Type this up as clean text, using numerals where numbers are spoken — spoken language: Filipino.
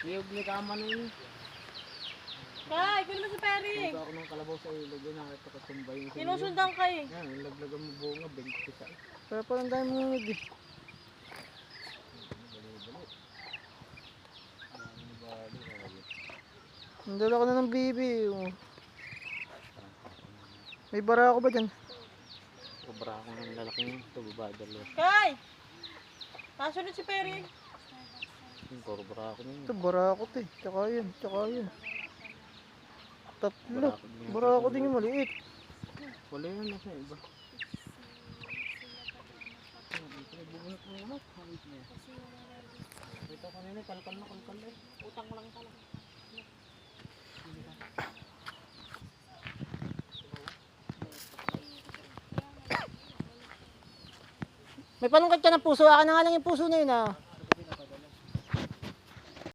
Iyog ni kama na yun. Kay, ikaw naman si Perry. Punta ako ng kalabaw sa ilog yun. Nakita ko tumbay yung Sinusundan ka eh. yan, laglagan mo bunga, 20 sa. Kaya parang dahil mungod eh. Nandala ko na ng bibi. Oh. May bara ako ba dyan? Sobra ako ng lalaking ito, babadal. Kay! Nasunod si Perry. Sobra ako na yun. Ito, bara ako to eh. Tsaka yun, tsaka yun. Tatlo. Bara ako din yung maliit. Wala yun, nasa iba. Bubunot mo naman. Ito kanina, kalkal na eh. Utang lang pala. May panungkat ka ng puso. Akin na nga lang yung puso na yun ah.